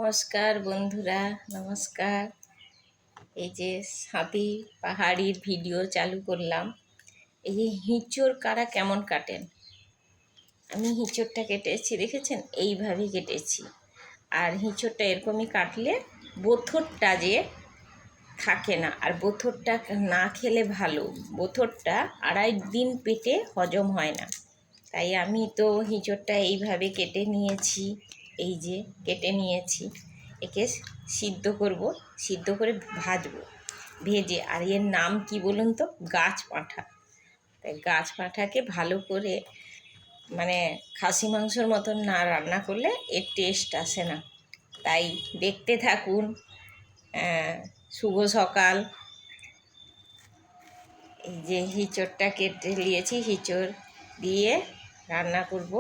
নমস্কার বন্ধুরা, নমস্কার। এই যে হাতি পাহাড়ির ভিডিও চালু করলাম। এই যে হিঁচড় কারা কেমন কাটেন, আমি হিঁচড়টা কেটেছি দেখেছেন, এইভাবে কেটেছি। আর হিঁচড়টা এরকমই কাটলে বোথরটা যে থাকে না, আর বোথরটা না খেলে ভালো। বোথরটা 2.5 দিন পেটে হজম হয় না, তাই আমি তো হিঁচড়টা এইভাবে কেটে নিয়েছি। এই যে কেটে নিয়েছি, একে সিদ্ধ করব, সিদ্ধ করে ভাজবো, ভেজে। আর এর নাম কি বলুন তো? গাছ পাঁঠা। তাই গাছ পাঁঠাকে ভালো করে মানে খাসি মাংসর মতন না রান্না করলে এর টেস্ট আসে না। তাই দেখতে থাকুন। শুভ সকাল। এই যে হিঁচড়টা কেটে নিয়েছি, হিঁচড় দিয়ে রান্না করব।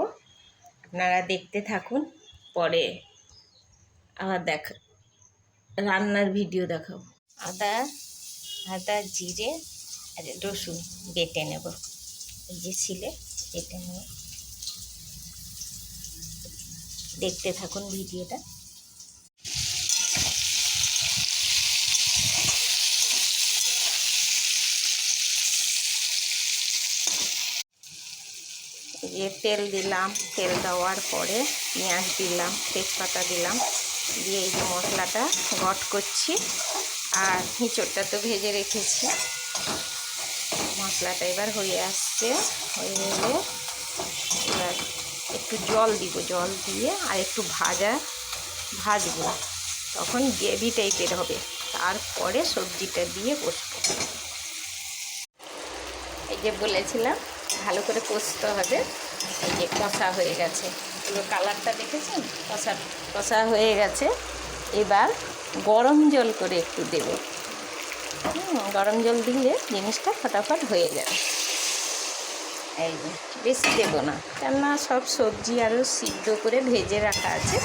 আপনারা দেখতে থাকুন, পরে আবার রান্নার ভিডিও দেখাবো। আদা জিরে আর রসুন বেটে নেব। এই যে শিলে বেটে নেব, দেখতে থাকুন ভিডিওটা। যে তেল দিলাম, তেল দেওয়ার পরে পেঁয়াজ দিলাম, তেজপাতা দিলাম, দিয়ে এই যে মশলাটা গট করছি। আর হিঁচড়টা তো ভেজে রেখেছি। মশলাটা এবার হয়ে আসছে, হয়ে গেলে এবার একটু জল দিব, জল দিয়ে আর একটু ভাজবো, তখন গ্রেভি টাইপের হবে। তারপরে সবজিটা দিয়ে কষবো। এই যে বলেছিলাম ভালো করে কষতে হবে। এই যে কষা হয়ে গেছে, পুরো কালারটা দেখেছেন, কষা হয়ে গেছে। এবার গরম জল করে একটু দেব। গরম জল দিলে জিনিসটা ফটাফট হয়ে যাবে। এই যে বেশি দেবো না, কেননা সব সবজি আরও সিদ্ধ করে ভেজে রাখা আছে।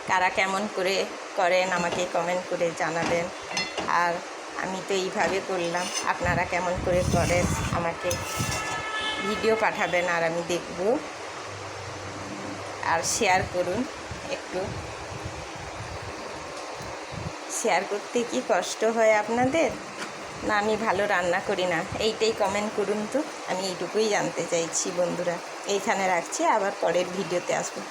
কারা কেমন করে করেন আমাকে কমেন্ট করে জানাবেন। আর আমি তো এইভাবে করলাম, আপনারা কেমন করে করেন আমাকে ভিডিও পাঠাবেন, আর আমি দেখব। আর শেয়ার করুন একটু। শেয়ার করতে কি কষ্ট হয় আপনাদের? না আমি ভালো রান্না করি না, এইটাই কমেন্ট করুন তো। আমি এইটুকুই জানতে চাইছি বন্ধুরা। এইখানে রাখছি, আবার পরের ভিডিওতে আসবো।